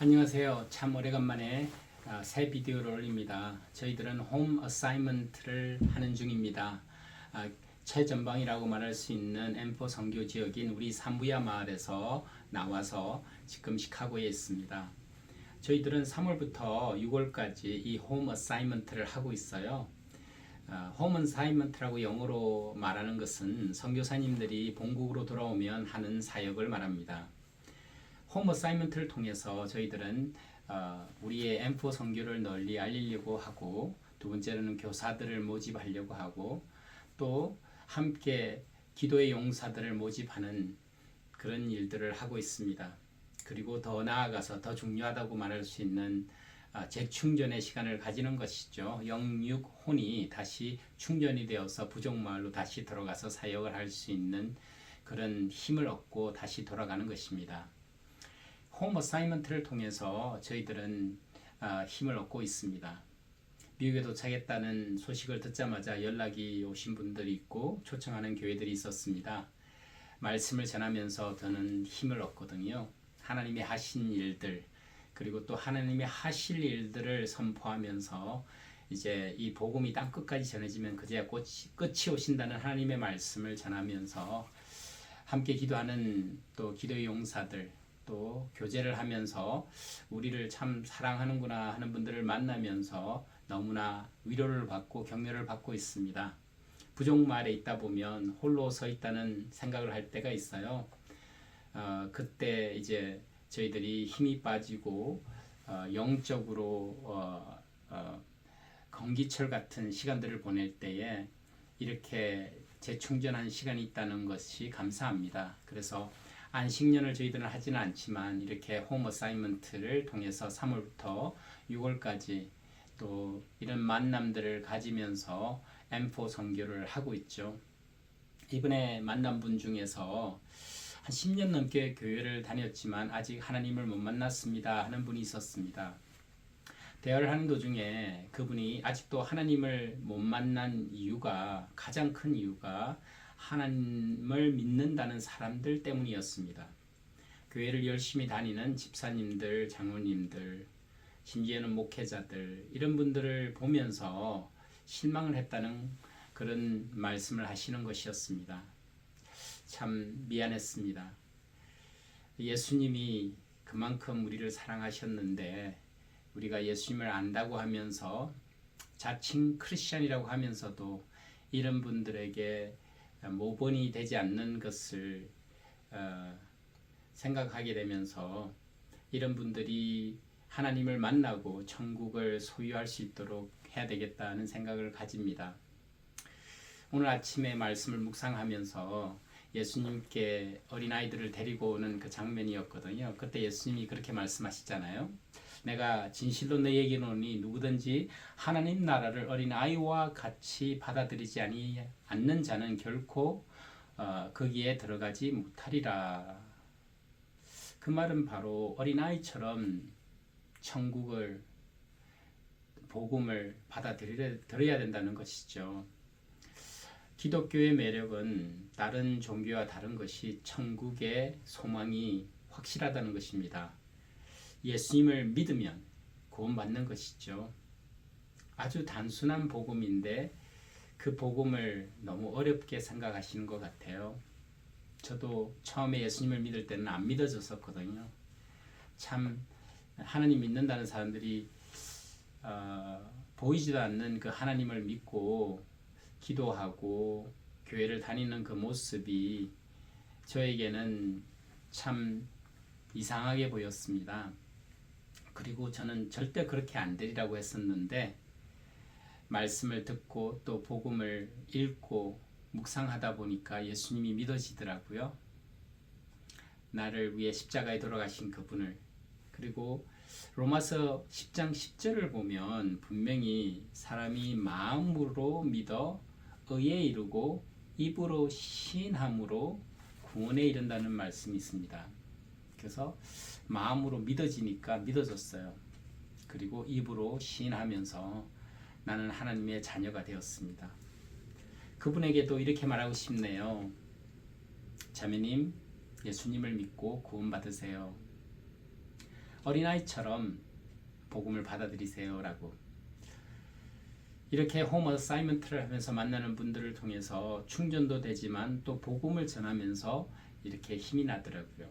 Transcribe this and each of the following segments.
안녕하세요. 참 오래간만에 새 비디오를 올립니다. 저희들은 홈 어사이먼트를 하는 중입니다. 최전방이라고 말할 수 있는 M4 선교 지역인 우리 산부야 마을에서 나와서 지금 시카고에 있습니다. 저희들은 3월부터 6월까지 이 홈 어사이먼트를 하고 있어요. 홈 어사이먼트라고 영어로 말하는 것은 선교사님들이 본국으로 돌아오면 하는 사역을 말합니다. 홈 어사이먼트를 통해서 저희들은 우리의 M4 선교를 널리 알리려고 하고, 두 번째로는 교사들을 모집하려고 하고, 또 함께 기도의 용사들을 모집하는 그런 일들을 하고 있습니다. 그리고 더 나아가서 더 중요하다고 말할 수 있는 재충전의 시간을 가지는 것이죠. 영육혼이 다시 충전이 되어서 부족마을로 다시 들어가서 사역을 할 수 있는 그런 힘을 얻고 다시 돌아가는 것입니다. 홈 어사이먼트를 통해서 저희들은 힘을 얻고 있습니다. 미국에 도착했다는 소식을 듣자마자 연락이 오신 분들이 있고 초청하는 교회들이 있었습니다. 말씀을 전하면서 저는 힘을 얻거든요. 하나님이 하신 일들, 그리고 또 하나님이 하실 일들을 선포하면서 이제 이 복음이 땅끝까지 전해지면 그제야 끝이 오신다는 하나님의 말씀을 전하면서 함께 기도하는 또 기도의 용사들, 또 교제를 하면서 우리를 참 사랑하는구나 하는 분들을 만나면서 너무나 위로를 받고 격려를 받고 있습니다. 부족마을에 있다 보면 홀로 서 있다는 생각을 할 때가 있어요. 그때 이제 저희들이 힘이 빠지고 영적으로 건기철 같은 시간들을 보낼 때에 이렇게 재충전한 시간이 있다는 것이 감사합니다. 그래서 안식년을 저희들은 하지는 않지만 이렇게 홈 어사이먼트를 통해서 3월부터 6월까지 또 이런 만남들을 가지면서 M4 선교를 하고 있죠. 이번에 만난 분 중에서 한 10년 넘게 교회를 다녔지만 아직 하나님을 못 만났습니다 하는 분이 있었습니다. 대화를 하는 도중에 그분이 아직도 하나님을 못 만난 이유가, 가장 큰 이유가 하나님을 믿는다는 사람들 때문이었습니다. 교회를 열심히 다니는 집사님들, 장로님들, 심지어는 목회자들, 이런 분들을 보면서 실망을 했다는 그런 말씀을 하시는 것이었습니다. 참 미안했습니다. 예수님이 그만큼 우리를 사랑하셨는데 우리가 예수님을 안다고 하면서 자칭 크리스천이라고 하면서도 이런 분들에게 모범이 되지 않는 것을 생각하게 되면서 이런 분들이 하나님을 만나고 천국을 소유할 수 있도록 해야 되겠다는 생각을 가집니다. 오늘 아침에 말씀을 묵상하면서 예수님께 어린아이들을 데리고 오는 그 장면이었거든요. 그때 예수님이 그렇게 말씀하시잖아요. 내가 진실로 너희에게 이르노니 누구든지 하나님 나라를 어린아이와 같이 받아들이지 않는 자는 결코 거기에 들어가지 못하리라. 그 말은 바로 어린아이처럼 천국을, 복음을 받아들여야 된다는 것이죠. 기독교의 매력은 다른 종교와 다른 것이 천국의 소망이 확실하다는 것입니다. 예수님을 믿으면 구원받는 것이죠. 아주 단순한 복음인데 그 복음을 너무 어렵게 생각하시는 것 같아요. 저도 처음에 예수님을 믿을 때는 안 믿어졌었거든요. 참 하나님 믿는다는 사람들이 보이지도 않는 그 하나님을 믿고 기도하고 교회를 다니는 그 모습이 저에게는 참 이상하게 보였습니다. 그리고 저는 절대 그렇게 안 되리라고 했었는데 말씀을 듣고 또 복음을 읽고 묵상하다 보니까 예수님이 믿어지더라고요. 나를 위해 십자가에 돌아가신 그분을. 그리고 로마서 10장 10절을 보면 분명히 사람이 마음으로 믿어 의에 이르고 입으로 시인함으로 구원에 이른다는 말씀이 있습니다. 그래서 마음으로 믿어지니까 믿어졌어요. 그리고 입으로 시인하면서 나는 하나님의 자녀가 되었습니다. 그분에게도 이렇게 말하고 싶네요. 자매님, 예수님을 믿고 구원받으세요. 어린아이처럼 복음을 받아들이세요라고. 이렇게 홈 어사이먼트를 하면서 만나는 분들을 통해서 충전도 되지만 또 복음을 전하면서 이렇게 힘이 나더라고요.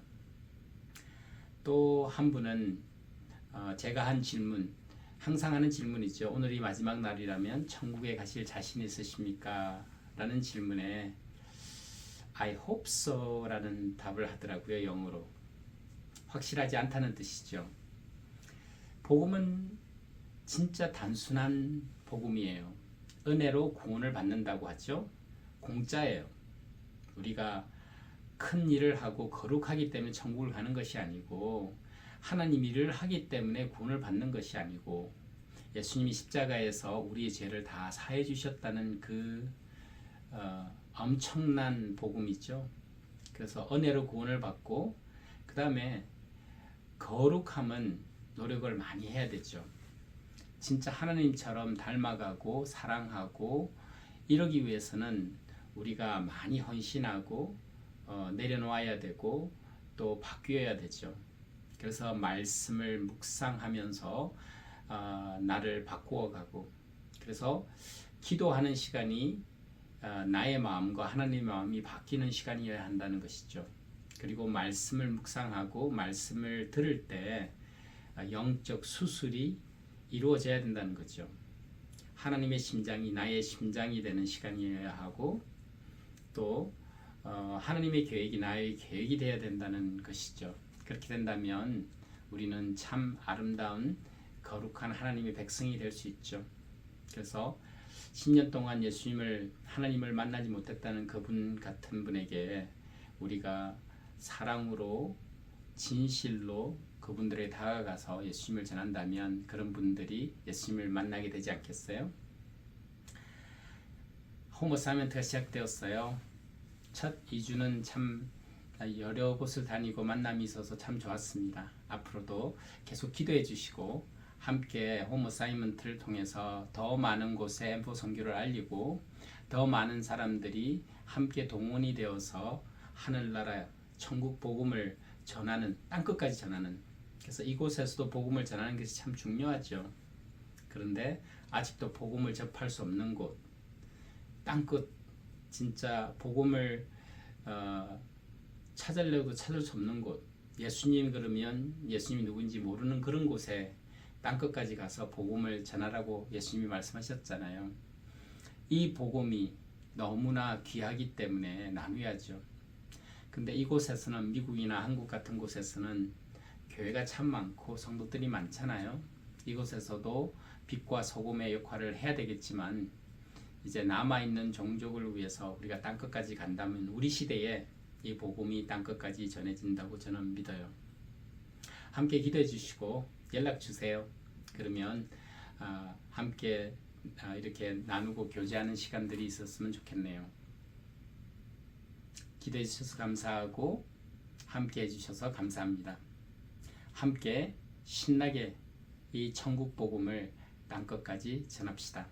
또 한 분은 제가 한 질문, 항상 하는 질문이죠. 오늘이 마지막 날이라면 천국에 가실 자신 있으십니까? 라는 질문에 I hope so 라는 답을 하더라고요. 영어로. 확실하지 않다는 뜻이죠. 복음은 진짜 단순한 복음이에요. 은혜로 구원을 받는다고 하죠. 공짜예요. 우리가 큰 일을 하고 거룩하기 때문에 천국을 가는 것이 아니고 하나님 일을 하기 때문에 구원을 받는 것이 아니고 예수님이 십자가에서 우리의 죄를 다 사해 주셨다는 그 엄청난 복음이죠. 그래서 은혜로 구원을 받고 그 다음에 거룩함은 노력을 많이 해야 되죠. 진짜 하나님처럼 닮아가고 사랑하고 이러기 위해서는 우리가 많이 헌신하고 내려놓아야 되고 또 바뀌어야 되죠. 그래서 말씀을 묵상하면서 나를 바꾸어가고 그래서 기도하는 시간이 나의 마음과 하나님의 마음이 바뀌는 시간이어야 한다는 것이죠. 그리고 말씀을 묵상하고 말씀을 들을 때 영적 수술이 이루어져야 된다는 거죠. 하나님의 심장이 나의 심장이 되는 시간이어야 하고 또 하나님의 계획이 나의 계획이 되어야 된다는 것이죠. 그렇게 된다면 우리는 참 아름다운 거룩한 하나님의 백성이 될 수 있죠. 그래서 10년 동안 하나님을 만나지 못했다는 그분 같은 분에게 우리가 사랑으로 진실로 그분들에 다가가서 예수님을 전한다면 그런 분들이 예수님을 만나게 되지 않겠어요? 홈 어사이먼트가 시작되었어요. 첫 2주는 참 여러 곳을 다니고 만남이 있어서 참 좋았습니다. 앞으로도 계속 기도해 주시고 함께 홈 어사이먼트를 통해서 더 많은 곳에 엠포 선교를 알리고 더 많은 사람들이 함께 동원이 되어서 하늘나라 천국 복음을 전하는 땅끝까지 전하는 그래서 이곳에서도 복음을 전하는 것이 참 중요하죠. 그런데 아직도 복음을 접할 수 없는 곳 땅끝 진짜 복음을 찾으려고 찾을 수 없는 곳 예수님 그러면 예수님이 누구인지 모르는 그런 곳에 땅끝까지 가서 복음을 전하라고 예수님이 말씀하셨잖아요. 이 복음이 너무나 귀하기 때문에 나누야죠. 근데 이곳에서는 미국이나 한국 같은 곳에서는 교회가 참 많고 성도들이 많잖아요. 이곳에서도 빛과 소금의 역할을 해야 되겠지만 이제 남아있는 종족을 위해서 우리가 땅끝까지 간다면 우리 시대에 이 복음이 땅끝까지 전해진다고 저는 믿어요. 함께 기도해 주시고 연락 주세요. 그러면 함께 이렇게 나누고 교제하는 시간들이 있었으면 좋겠네요. 기도해 주셔서 감사하고 함께 해주셔서 감사합니다. 함께 신나게 이 천국 복음을 땅끝까지 전합시다.